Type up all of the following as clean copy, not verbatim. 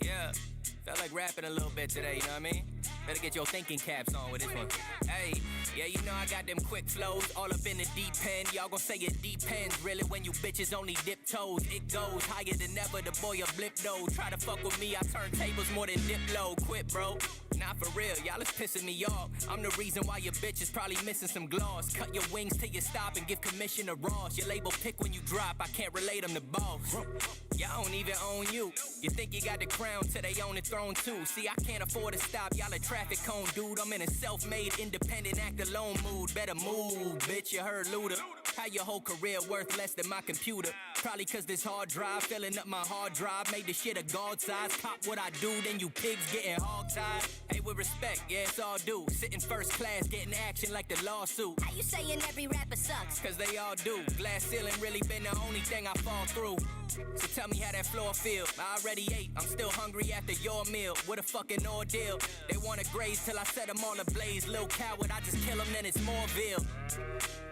Yeah. Felt like rapping a little bit today, you know what I mean? Better get your thinking caps on with this one. Hey, yeah, you know I got them quick flows all up in the deep end. Y'all gon' say it depends, really, when you bitches only dip toes. It goes higher than ever, the boy a blip though. Try to fuck with me, I turn tables more than dip low. Quit, bro. Not for real, y'all is pissing me off. I'm the reason why your bitch is probably missing some gloss. Cut your wings till you stop and give commission to Ross. Your label pick when you drop, I can't relate them to boss. Y'all don't even own you. You think you got the crown till they own the throne too. See, I can't afford to stop, y'all a traffic cone dude. I'm in a self-made, independent, act alone mood. Better move, bitch, you heard Luda. How your whole career worth less than my computer? Probably cause this hard drive, filling up my hard drive, made the shit a god size. Cop what I do, then you pigs getting hog-tied. Hey, with respect, yeah, it's all due. Sitting first class, getting action like the lawsuit. How you saying every rapper sucks? Cause they all do. Glass ceiling really been the only thing I fall through. So tell me how that floor feel. I already ate, I'm still hungry after your meal. What a fucking ordeal. They wanna graze till I set them on a blaze. Lil' coward, I just kill them, then it's more veal.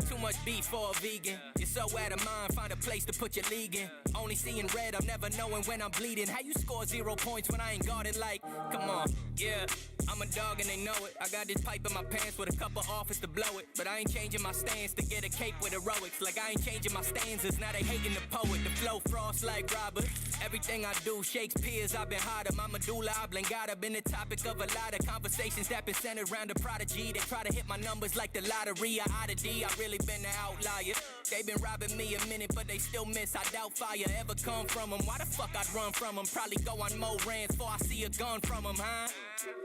Too much beef for a vegan. You're so out of mind, find a place to put your league in. Only seeing red, I'm never knowing when I'm bleeding. How you score 0 points when I ain't guarded like, come on, yeah. I'm a dog and they know it. I got this pipe in my pants with a couple offers to blow it. But I ain't changing my stance to get a cape with heroics. Like I ain't changing my stanzas, now they hating the poet. The flow frost like Robert. Everything I do, Shakespeare's, I've been harder. My medulla oblongata been the topic of a lot of conversations that been centered around the prodigy. They try to hit my numbers like the lottery. I oddity, I really been the outlier. They been robbing me a minute, but they still miss. I doubt fire ever come from them. Why the fuck I'd run from them? Probably go on more rants before I see a gun from them, huh?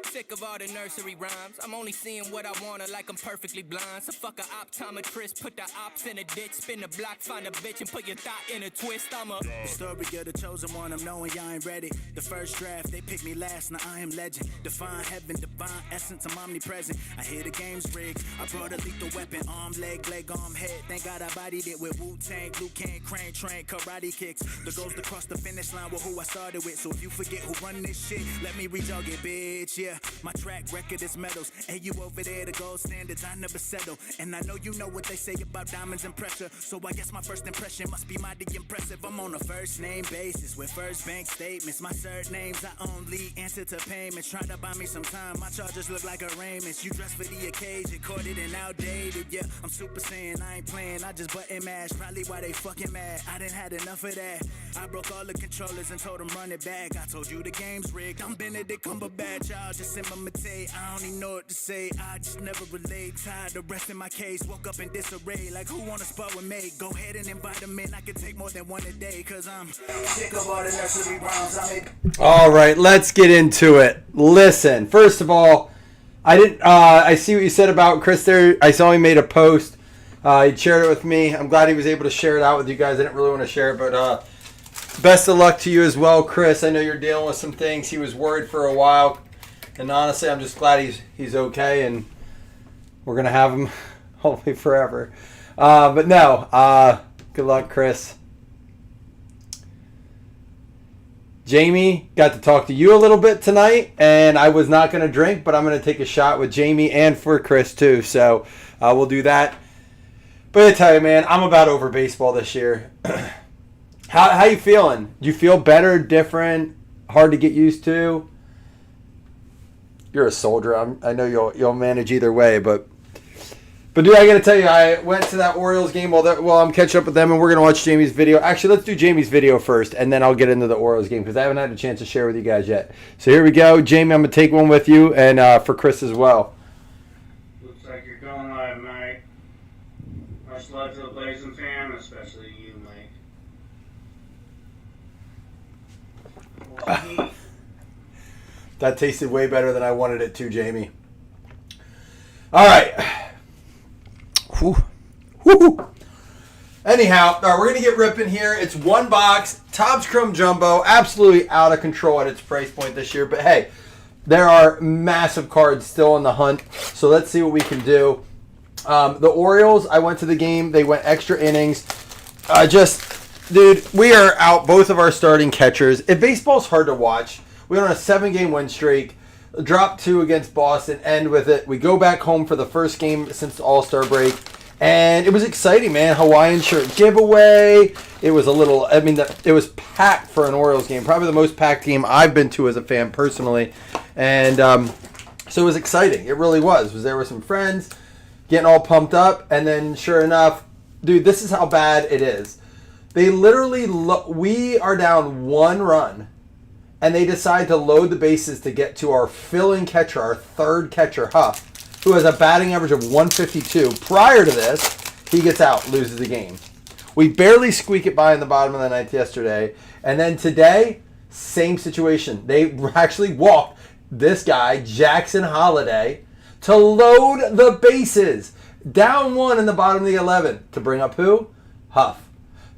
Sick of all the nursery rhymes. I'm only seeing what I wanna, like I'm perfectly blind. So fuck a optometrist, put the ops in a ditch, spin the block, find a bitch, and put your thought in a twist. I'm a the story of the chosen one, I'm knowing y'all ain't ready. The first draft, they picked me last, now I am legend. Define heaven, divine essence, I'm omnipresent. I hear the game's rigged, I brought a lethal weapon. Arm, leg, arm, head. Thank God I bodied it with Wu-Tang, Luke Kang, Crane, train, karate kicks. The goals to cross the finish line with who I started with. So if you forget who run this shit, let me rejog it, bitch, yeah. My track record is medals. Hey, you over there, the gold standards, I never settle. And I know you know what they say about diamonds and pressure. So I guess my first impression must be mighty impressive. I'm on a first name basis with first bank statements. My surnames, I only answer to payments. Try to buy me some time, my charges look like arraignments. You dress for the occasion, corded and outdated, yeah. I'm super saiyan, I ain't playing, I just button mash. Probably why they fucking mad, I done had enough of that. I broke all the controllers and told them run it back. I told you the game's rigged, I'm Benedict Cumberbatch. Y'all just imitate, I don't even know what to say. I just never relate, tired of resting my case. Woke up in disarray, like who wanna spar with me? Go ahead and invite them in, I can take more than one a day. Cause I'm sick of all the nursery rhymes. All right, let's get into it. Listen, first of all, I see what you said about Chris there. I saw he made a post. He shared it with me. I'm glad he was able to share it out with you guys. I didn't really want to share it, but best of luck to you as well, Chris. I know you're dealing with some things. He was worried for a while, and honestly, I'm just glad he's okay, and we're gonna have him hopefully forever. But no, good luck, Chris. Jamie got to talk to you a little bit tonight, and I was not going to drink, but I'm going to take a shot with Jamie and for Chris too. So we'll do that. But I tell you, man, I'm about over baseball this year. How you feeling? Do you feel better, different, hard to get used to? You're a soldier. I know you'll manage either way, but dude, I got to tell you, I went to that Orioles game while I'm catching up with them, and we're going to watch Jamie's video. Actually, let's do Jamie's video first, and then I'll get into the Orioles game, because I haven't had a chance to share with you guys yet. So here we go. Jamie, I'm going to take one with you, and for Chris as well. Looks like you're going live, Mike. Much love to the Blazing fan, especially you, Mike. That tasted way better than I wanted it to, Jamie. All right. Whew. Woo-hoo. Anyhow, all right, we're going to get ripping here. It's one box, Topps Chrome Jumbo, absolutely out of control at its price point this year. But hey, there are massive cards still in the hunt, so let's see what we can do. The Orioles, I went to the game. They went extra innings. Dude, we are out both of our starting catchers. If baseball's hard to watch, we're on a 7-game win streak. Drop 2 against Boston, end with it. We go back home for the first game since the All-Star break, And it was exciting, man. Hawaiian shirt giveaway. It was a little, it was packed for an Orioles game. Probably the most packed game I've been to as a fan personally. And so it was exciting. It really was. Was there with some friends, getting all pumped up. And then sure enough, dude, this is how bad it is. They literally, we are down 1 run. And they decide to load the bases to get to our fill-in catcher, our third catcher, Huff, who has a batting average of 152. Prior to this, he gets out, loses the game. We barely squeak it by in the bottom of the ninth yesterday. And then today, same situation. They actually walked this guy, Jackson Holiday, to load the bases. Down 1 in the bottom of the 11th. To bring up who? Huff,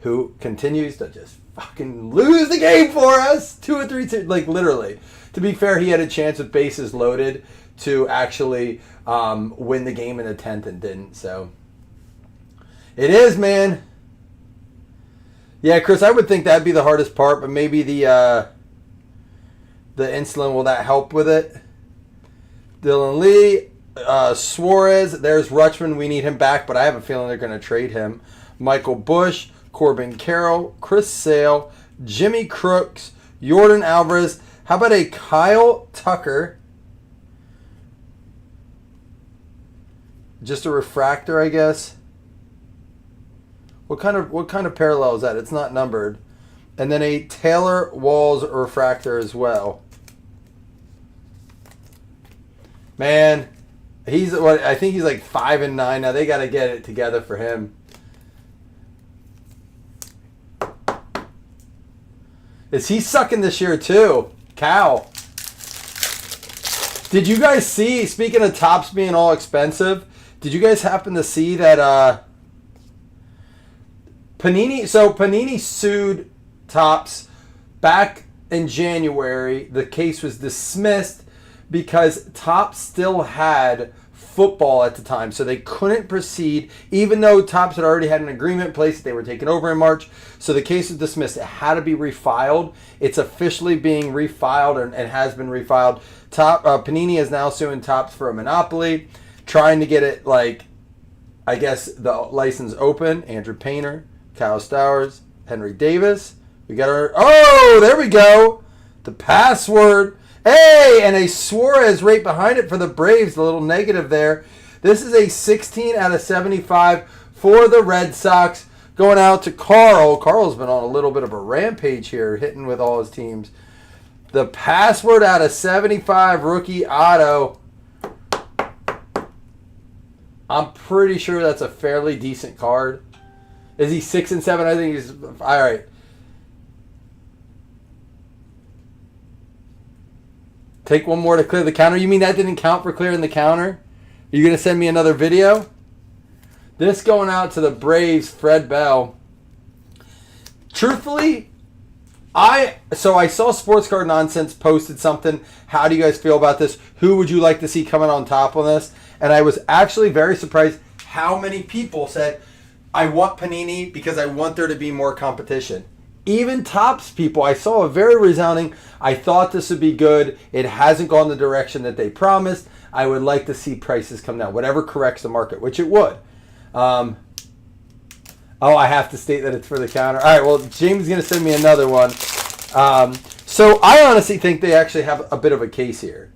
who continues to just fucking lose the game for us. 2 or 3, like literally. To be fair, he had a chance with bases loaded to actually win the game in the 10th and didn't. So it is, man. Yeah, Chris, I would think that'd be the hardest part, but maybe the insulin, will that help with it? Dylan Lee, Suarez, there's Rutschman. We need him back, but I have a feeling they're going to trade him. Michael Bush, Corbin Carroll, Chris Sale, Jimmy Crooks, Jordan Alvarez. How about a Kyle Tucker? Just a refractor, I guess. What kind of parallel is that? It's not numbered. And then a Taylor Walls refractor as well. Man, I think he's like 5-9 now. They got to get it together for him. Is he sucking this year too? Cal. Did you guys see, speaking of tops being all expensive, did you guys happen to see that Panini sued Topps back in January. The case was dismissed because Topps still had football at the time, so they couldn't proceed, even though Topps had already had an agreement in place that they were taking over in March. So the case was dismissed. It had to be refiled. It's officially being refiled and has been refiled. Panini is now suing Topps for a monopoly, trying to get it, like, I guess, the license open. Andrew Painter, Kyle Stowers, Henry Davis. We got our, oh, there we go. The password. Hey, and a Suarez right behind it for the Braves, the little negative there. This is a 16 out of 75 for the Red Sox. Going out to Carl. Carl's been on a little bit of a rampage here, hitting with all his teams. The password out of 75, rookie auto. I'm pretty sure that's a fairly decent card. Is he 6 and 7? I think he's all right. Take one more to clear the counter. You mean that didn't count for clearing the counter? Are you going to send me another video? This going out to the Braves, Fred Bell. Truthfully, I saw Sports Card Nonsense posted something. How do you guys feel about this? Who would you like to see coming on top on this? And I was actually very surprised how many people said, I want Panini because I want there to be more competition. Even Topps people, I saw a very resounding, I thought this would be good. It hasn't gone the direction that they promised. I would like to see prices come down, whatever corrects the market, which it would. I have to state that it's for the counter. All right, well, James is going to send me another one. So I honestly think they actually have a bit of a case here.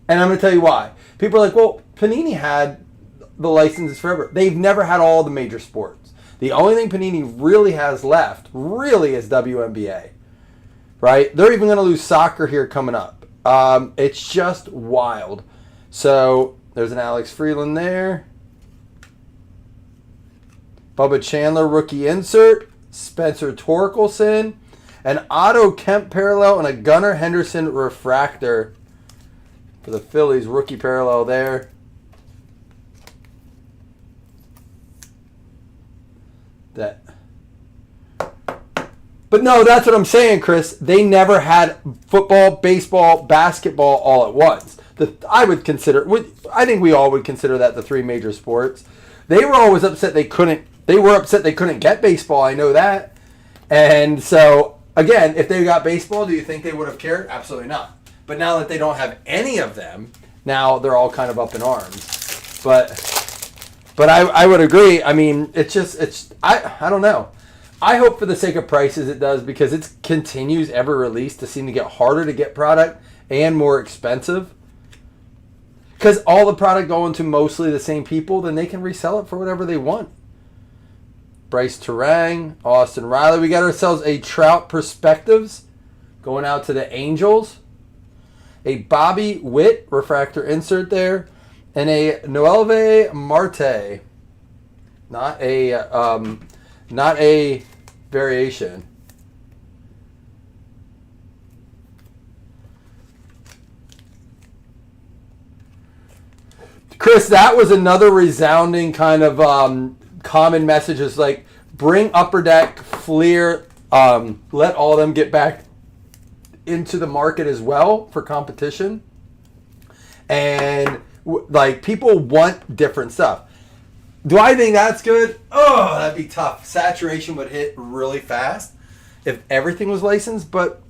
And I'm going to tell you why. People are like, well, Panini had the licenses forever. They've never had all the major sports. The only thing Panini really has left, really, is WNBA. Right? They're even going to lose soccer here coming up. It's just wild. So there's an Alex Freeland there. Bubba Chandler, rookie insert. Spencer Torkelson. An Otto Kemp parallel and a Gunnar Henderson refractor for the Phillies. Rookie parallel there. But no, that's what I'm saying, Chris. They never had football, baseball, basketball all at once. I think we all would consider that the three major sports. They were always upset they couldn't get baseball. I know that. And so, again, if they got baseball, do you think they would have cared? Absolutely not. But now that they don't have any of them, now they're all kind of up in arms. But But I would agree. I mean, I don't know. I hope for the sake of prices it does, because it continues every release to seem to get harder to get product and more expensive. Because all the product going to mostly the same people, then they can resell it for whatever they want. Bryce Terang, Austin Riley. We got ourselves a Trout Perspectives going out to the Angels. A Bobby Witt refractor insert there. And a Noelvi Marte. Not a variation. Chris, that was another resounding kind of common message. Is like, bring Upper Deck, Fleer, let all of them get back into the market as well for competition. And like, people want different stuff. Do I think that's good? Oh, that'd be tough. Saturation would hit really fast if everything was licensed, but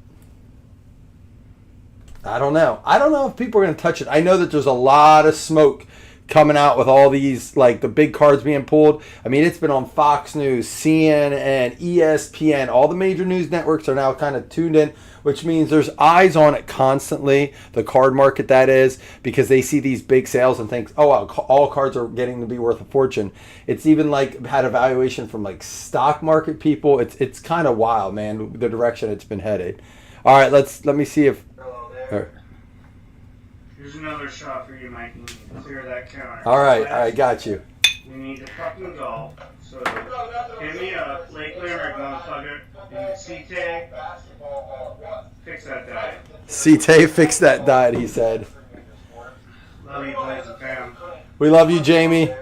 I don't know. I don't know if people are going to touch it. I know that there's a lot of smoke coming out with all these, like, the big cards being pulled. I mean, it's been on Fox News, CNN, ESPN. All the major news networks are now kind of tuned in, which means there's eyes on it constantly, the card market that is, because they see these big sales and think, oh, wow, all cards are getting to be worth a fortune. It's even, like, had a valuation from, like, stock market people. It's kind of wild, man, the direction it's been headed. All right, let me see if... Hello there. Here's another shot for you, Mike. You need to clear that counter. All right, I got you. We need to fucking golf. So hit me up, Lake Limerick, motherfucker. And C-Tay, fix that diet. C-Tay, fix that diet, he said. Love you, boys and fam. We love you, Jamie.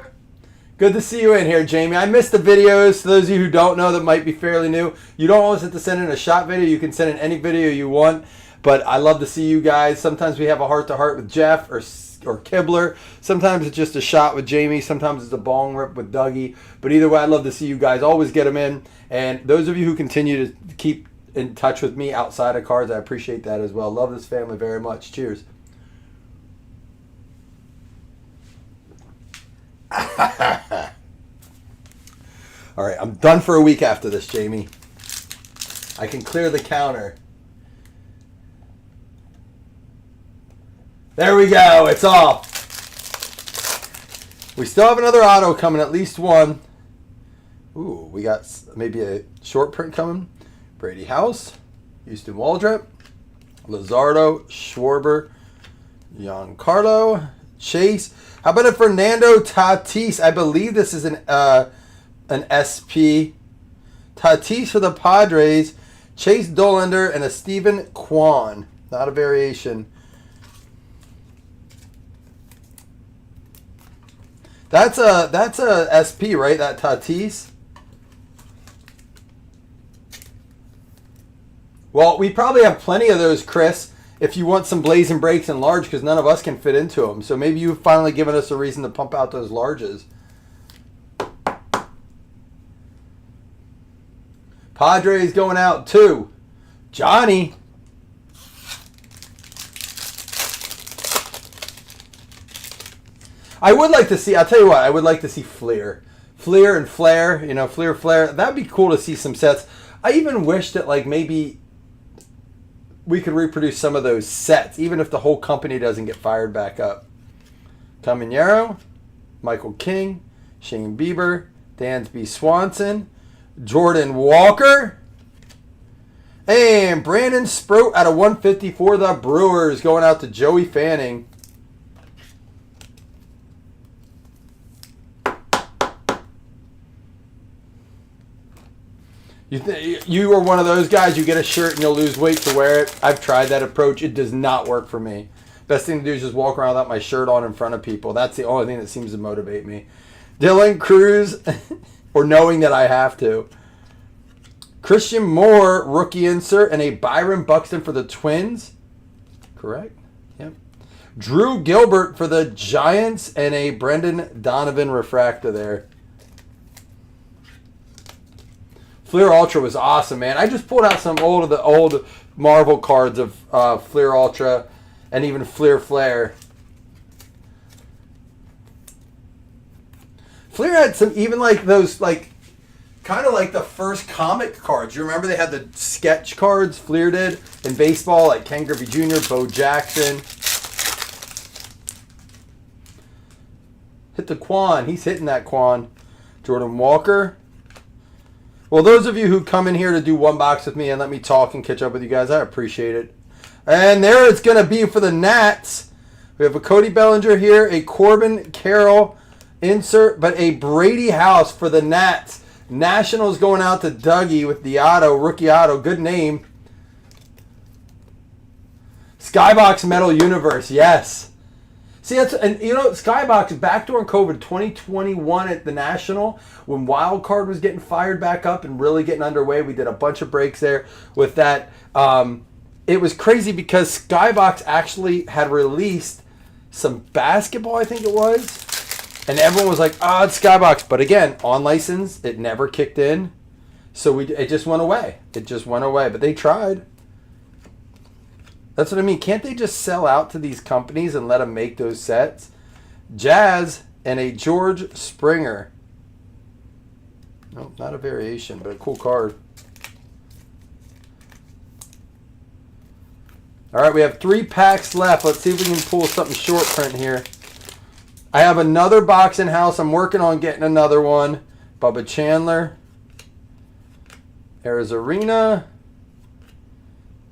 Good to see you in here, Jamie. I missed the videos. For those of you who don't know that might be fairly new, you don't always have to send in a shot video. You can send in any video you want. But I love to see you guys. Sometimes we have a heart-to-heart with Jeff or Kibler. Sometimes it's just a shot with Jamie. Sometimes it's a bong rip with Dougie. But either way, I love to see you guys. Always get them in. And those of you who continue to keep in touch with me outside of cards, I appreciate that as well. Love this family very much. Cheers. All right, I'm done for a week after this, Jamie. I can clear the counter. There we go. It's off. We still have another auto coming, at least one. Ooh, we got maybe a short print coming. Brady House, Houston Waldrep, Luzardo, Schwarber, Giancarlo, Chase. How about a Fernando Tatis? I believe this is an SP. Tatis for the Padres, Chase Dollander, and a Stephen Kwan. Not a variation. That's a SP, right? That Tatis. Well, we probably have plenty of those, Chris, if you want some blazing breaks in large, because none of us can fit into them. So maybe you've finally given us a reason to pump out those larges. Padres going out to Johnny. I would like to see, I'll tell you what, I would like to see Fleer. Fleer and Flair, you know, Fleer, Flair. That'd be cool to see some sets. I even wish that, like, maybe we could reproduce some of those sets, even if the whole company doesn't get fired back up. Caminero, Michael King, Shane Bieber, Dansby Swanson, Jordan Walker, and Brandon Sproat out of 150 for the Brewers, going out to Joey Fanning. You are one of those guys, you get a shirt and you'll lose weight to wear it. I've tried that approach. It does not work for me. Best thing to do is just walk around without my shirt on in front of people. That's the only thing that seems to motivate me. Dylan Cruz, or knowing that I have to. Christian Moore, rookie insert, and a Byron Buxton for the Twins. Correct? Yep. Drew Gilbert for the Giants, and a Brendan Donovan refractor there. Fleer Ultra was awesome, man. I just pulled out some of the old Marvel cards of Fleer Ultra and even Fleer Flare. Fleer had some, even like those, like, kind of like the first comic cards. You remember they had the sketch cards Fleer did in baseball, like Ken Griffey Jr., Bo Jackson. Hit the Quan. He's hitting that Quan. Jordan Walker. Well, those of you who come in here to do one box with me and let me talk and catch up with you guys, I appreciate it. And there it's going to be for the Nats. We have a Cody Bellinger here, a Corbin Carroll insert, but a Brady House for the Nats. Nationals going out to Dougie with the auto, rookie auto. Good name. Skybox Metal Universe, yes. See, that's, and you know, Skybox, back during COVID 2021 at the National, when Wild Card was getting fired back up and really getting underway, we did a bunch of breaks there with that. It was crazy because Skybox actually had released some basketball, I think it was, and everyone was like, "Oh, it's Skybox." But again, on license, it never kicked in, so it just went away. It just went away. But they tried. That's what I mean. Can't they just sell out to these companies and let them make those sets? Jazz and a George Springer. No, not a variation, but a cool card. All right, we have 3 packs left. Let's see if we can pull something short print here. I have another box in house. I'm working on getting another one. Bubba Chandler. Arizarena.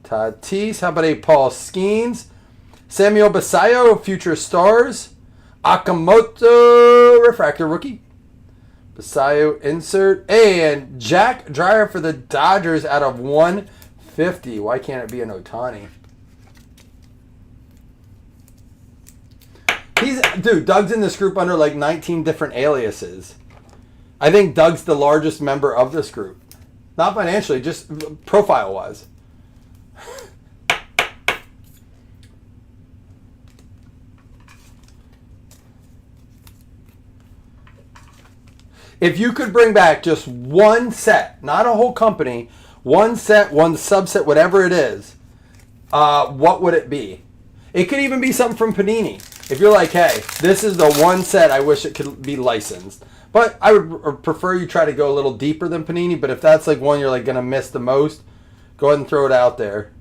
Tatis. How about a Paul Skeens? Samuel Basayo, Future Stars. Akamoto, Refractor Rookie. Basayo insert. And Jack Dreyer for the Dodgers out of 150. Why can't it be an Ohtani? Dude, Doug's in this group under like 19 different aliases. I think Doug's the largest member of this group. Not financially, just profile-wise. If you could bring back just one set, not a whole company, one set, one subset, whatever it is, what would it be? It could even be something from Panini. If you're like, hey, this is the one set I wish it could be licensed. But I would prefer you try to go a little deeper than Panini. But if that's like one you're like going to miss the most, go ahead and throw it out there.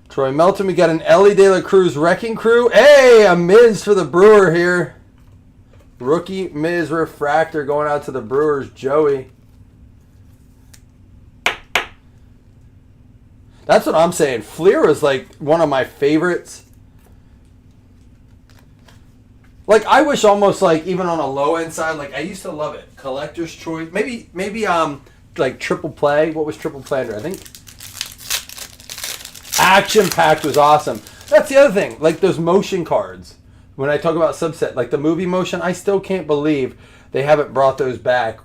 Troy Melton, we got an Ellie De La Cruz Wrecking Crew. Hey, a Miz for the Brewer here. Rookie Miz Refractor going out to the Brewers, Joey. That's what I'm saying. Fleer is like one of my favorites. Like, I wish almost like even on a low end side, like I used to love it. Collector's Choice. Maybe like Triple Play. What was Triple Play under? I think Action Packed was awesome. That's the other thing. Like those motion cards. When I talk about subset, like the movie motion, I still can't believe they haven't brought those back.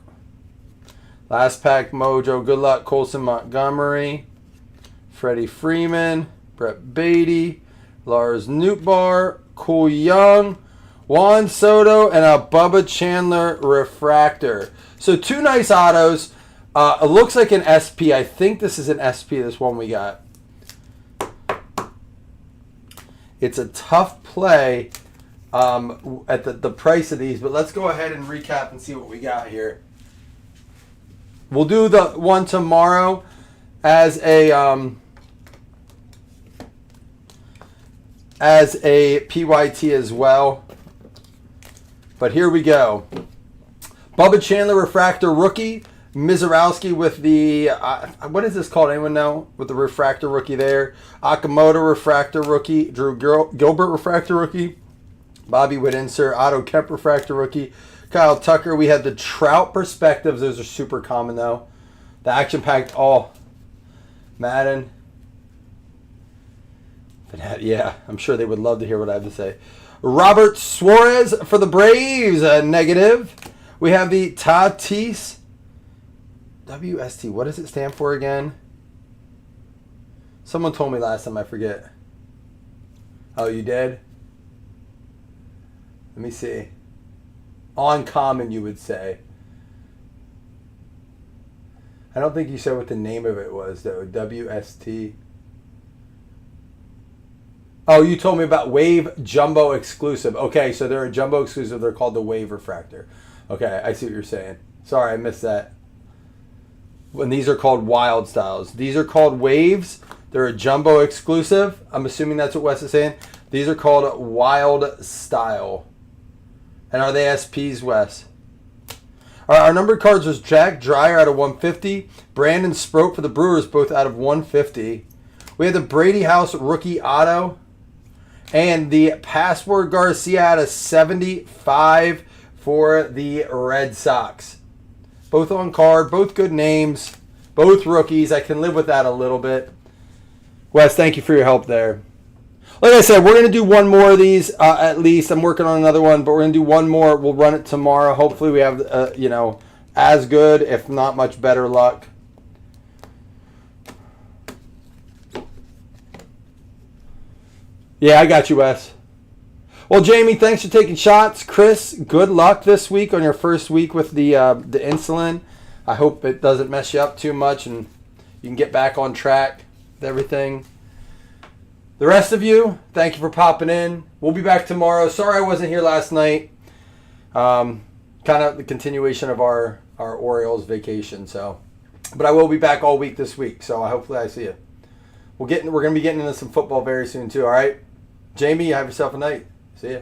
Last Pack Mojo, Good Luck, Colson Montgomery, Freddie Freeman, Brett Beatty, Lars Nootbaar, Cole Young, Juan Soto, and a Bubba Chandler Refractor. So 2 nice autos. It looks like an SP. I think this is an SP, this one we got. It's a tough play at the price of these, but let's go ahead and recap and see what we got here. We'll do the one tomorrow as a PYT as well. But here we go. Bubba Chandler Refractor Rookie. Mizorowski with the, what is this called? Anyone know? With the Refractor Rookie there. Akamoto Refractor Rookie. Drew Gilbert Refractor Rookie. Bobby Witt insert. Otto Kemp Refractor Rookie. Kyle Tucker. We had the Trout Perspectives. Those are super common though. The Action Packed all. Madden. Yeah, I'm sure they would love to hear what I have to say. Robert Suarez for the Braves. Negative. We have the Tatis. WST. What does it stand for again? Someone told me last time. I forget. Oh, you did? Let me see. Uncommon, you would say. I don't think you said what the name of it was, though. WST. Oh, you told me about Wave Jumbo Exclusive. Okay, so they're a Jumbo Exclusive. They're called the Wave Refractor. Okay, I see what you're saying. Sorry, I missed that. When these are called Wild Styles. These are called Waves. They're a Jumbo Exclusive. I'm assuming that's what Wes is saying. These are called Wild Style. And are they SPs, Wes? All right, our numbered cards was Jack Dreyer out of 150. Brandon Sproat for the Brewers, both out of 150. We had the Brady House rookie auto. And the Password Garcia out of 75 for the Red Sox. Both on card, both good names, both rookies. I can live with that a little bit. Wes, thank you for your help there. Like I said, we're going to do one more of these at least. I'm working on another one, but we're going to do one more. We'll run it tomorrow. Hopefully we have, as good, if not much better luck. Yeah, I got you, Wes. Well, Jamie, thanks for taking shots. Chris, good luck this week on your first week with the insulin. I hope it doesn't mess you up too much and you can get back on track with everything. The rest of you, thank you for popping in. We'll be back tomorrow. Sorry I wasn't here last night. Kind of the continuation of our Orioles vacation. But I will be back all week this week. So hopefully I see you. We're going to be getting into some football very soon too. All right, Jamie, you have yourself a night. See ya.